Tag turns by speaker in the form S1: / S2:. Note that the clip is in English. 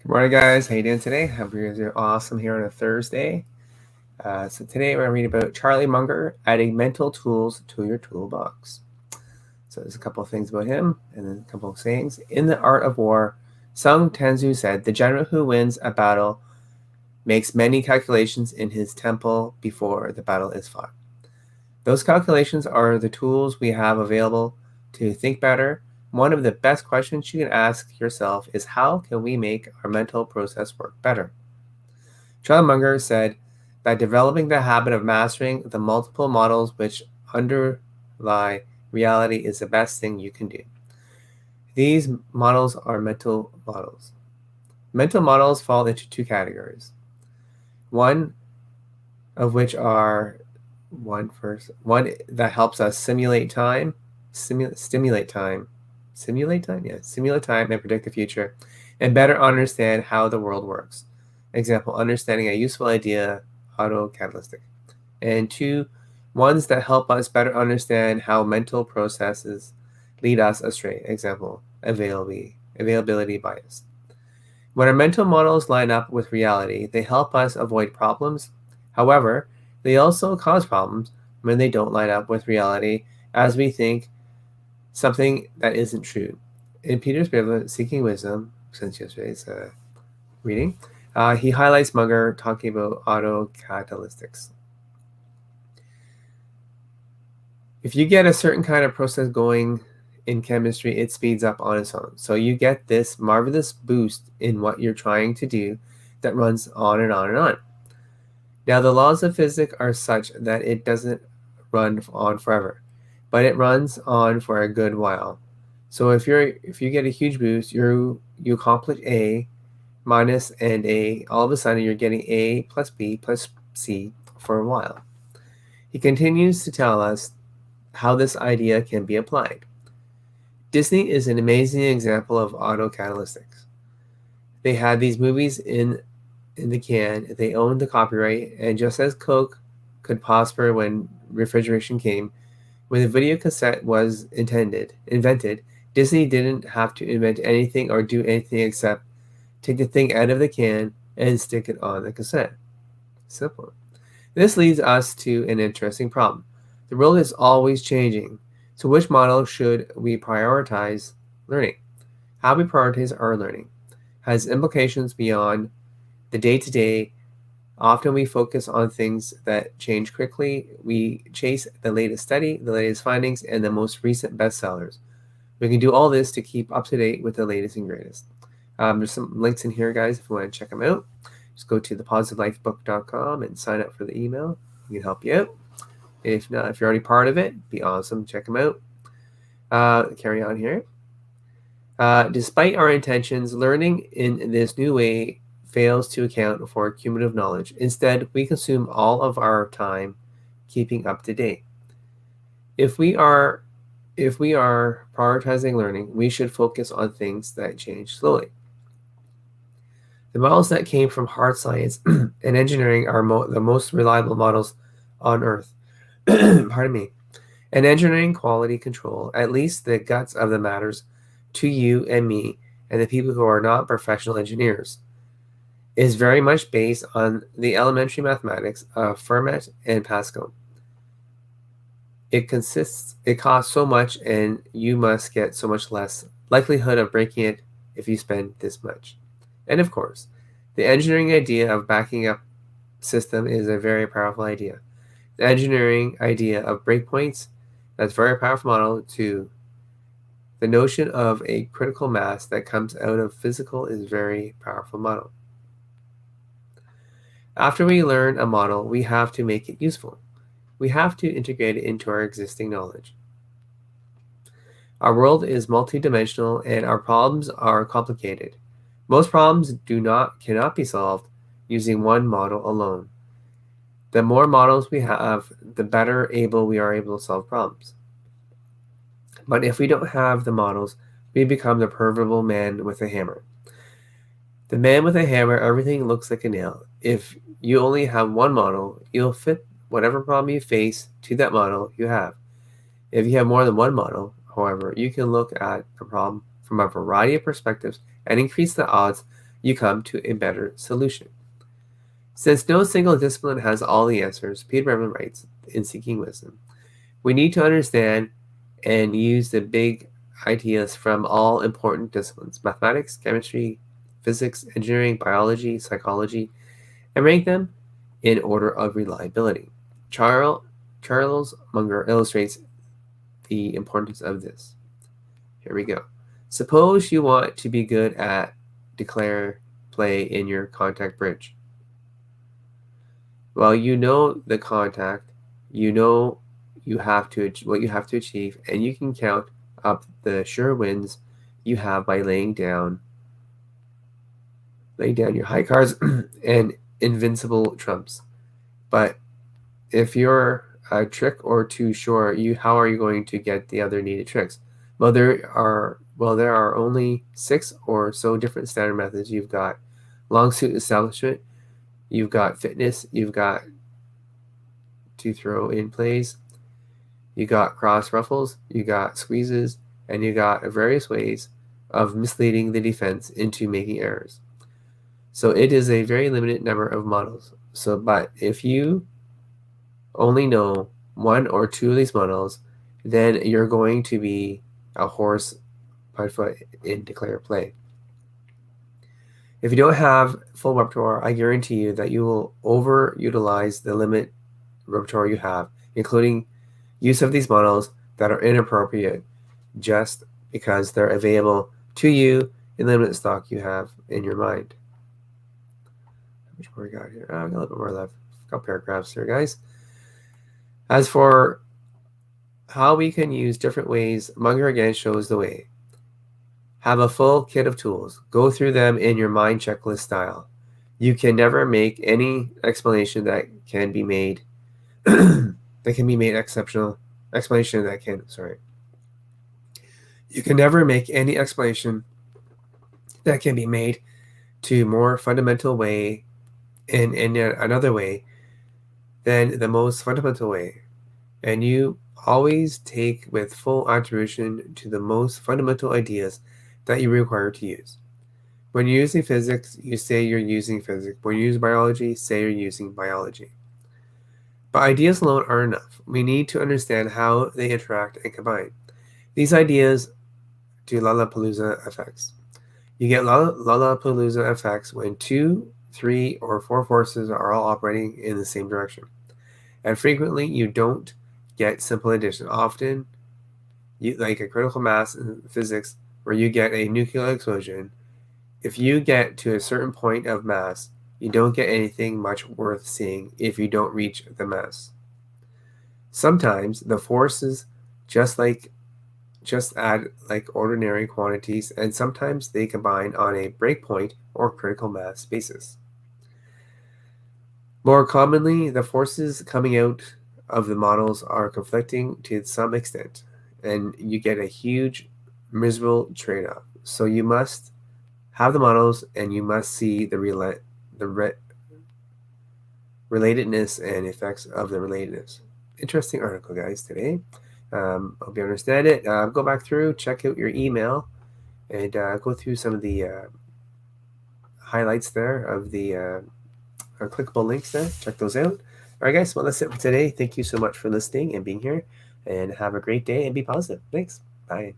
S1: Good morning, guys. How you doing today? Hope you guys are awesome here on a Thursday. So today we're going to read about Charlie Munger adding mental tools to your toolbox. So there's a couple of things about him and then a couple of sayings. In the art of war, Sung Tanzu said, "The general who wins a battle makes many calculations in his temple before the battle is fought. Those calculations are the tools we have available to think better. One of the best questions you can ask yourself is, how can we make our mental process work better?" Charlie Munger said that developing the habit of mastering the multiple models which underlie reality is the best thing you can do. These models are mental models. Mental models fall into two categories. One of which are one that helps us simulate time and predict the future, and better understand how the world works. Example, understanding a useful idea, autocatalytic. And two, ones that help us better understand how mental processes lead us astray. Example, availability bias. When our mental models line up with reality, they help us avoid problems. However, they also cause problems when they don't line up with reality, as we think something that isn't true. In Peter's book, Seeking Wisdom, since yesterday's reading, he highlights Munger talking about autocatalystics. If you get a certain kind of process going in chemistry, it speeds up on its own. So you get this marvelous boost in what you're trying to do that runs on and on and on. Now, the laws of physics are such that it doesn't run on forever, but it runs on for a good while. So if you get a huge boost, you accomplish A minus and A, all of a sudden you're getting A plus B plus C for a while. He continues to tell us how this idea can be applied. Disney is an amazing example of autocatalystics. They had these movies in the can, they owned the copyright, and just as Coke could prosper when refrigeration came, when the video cassette was invented, Disney didn't have to invent anything or do anything except take the thing out of the can and stick it on the cassette. Simple. This leads us to an interesting problem. The world is always changing, so which model should we prioritize learning? How we prioritize our learning has implications beyond the day-to-day. Often we focus on things that change quickly. We chase the latest study, the latest findings, and the most recent bestsellers. We can do all this to keep up to date with the latest and greatest. There's some links in here, guys, if you want to check them out. Just go to thepositivelifebook.com and sign up for the email. We can help you out. If not, if you're already part of it, be awesome. Check them out. Carry on here. Despite our intentions, learning in this new way fails to account for cumulative knowledge. Instead, we consume all of our time keeping up to date. If we are prioritizing learning, we should focus on things that change slowly. The models that came from hard science and engineering are the most reliable models on Earth. Pardon me. And engineering quality control, at least the guts of the matters to you and me and the people who are not professional engineers, is very much based on the elementary mathematics of Fermat and Pascal. It costs so much, and you must get so much less likelihood of breaking it if you spend this much. And of course, the engineering idea of backing up system is a very powerful idea. The engineering idea of breakpoints, that's a very powerful model too. The notion of a critical mass that comes out of physical is a very powerful model. After we learn a model, we have to make it useful. We have to integrate it into our existing knowledge. Our world is multidimensional and our problems are complicated. Most problems cannot be solved using one model alone. The more models we have, the better we are able to solve problems. But if we don't have the models, we become the proverbial man with a hammer. The man with a hammer, everything looks like a nail. If you only have one model, you'll fit whatever problem you face to that model you have. If you have more than one model, however, you can look at a problem from a variety of perspectives and increase the odds you come to a better solution. Since no single discipline has all the answers, Peter Bevan writes in Seeking Wisdom, we need to understand and use the big ideas from all important disciplines, mathematics, chemistry, physics, engineering, biology, psychology, and rank them in order of reliability. Charles Munger illustrates the importance of this. Here we go. Suppose you want to be good at declare play in your contact bridge. Well, you know the contact, you know what you have to achieve, and you can count up the sure wins you have by laying down your high cards and invincible trumps. But if you're a trick or two sure, how are you going to get the other needed tricks? Well, there are only 6 or so different standard methods. You've got long suit establishment, you've got fitness, you've got to throw in plays, you got cross ruffles, you got squeezes, and you got various ways of misleading the defense into making errors. So it is a very limited number of models. But if you only know 1 or 2 of these models, then you're going to be a horse by foot in declare play. If you don't have full repertoire, I guarantee you that you will overutilize the limit repertoire you have, including use of these models that are inappropriate just because they're available to you in the limited stock you have in your mind. How much more we got here? I've got a little bit more left. A couple paragraphs here, guys. As for how we can use different ways, Munger again shows the way. Have a full kit of tools. Go through them in your mind checklist style. You can never make any explanation that can be made exceptional. You can never make any explanation that can be made to more fundamental way in another way than the most fundamental way. And you always take with full attribution to the most fundamental ideas that you require to use. When you're using physics, you say you're using physics. When you use biology, say you're using biology. But ideas alone aren't enough. We need to understand how they interact and combine. These ideas do Lollapalooza effects. You get Lollapalooza effects when 2, 3, or 4 forces are all operating in the same direction. And frequently, you don't get simple addition. Often, like a critical mass in physics, where you get a nuclear explosion, if you get to a certain point of mass, you don't get anything much worth seeing if you don't reach the mass. Sometimes the forces just add like ordinary quantities, and sometimes they combine on a breakpoint or critical mass basis. More commonly, the forces coming out of the models are conflicting to some extent, and you get a huge, miserable trade-off. So you must have the models, and you must see the relatedness and effects of the relatedness. Interesting article, guys, today. Hope you understand it. Go back through, check out your email, and go through some of the highlights there of the clickable links there. Check those out. All right, guys. Well, that's it for today. Thank you so much for listening and being here, and have a great day and be positive. Thanks. Bye.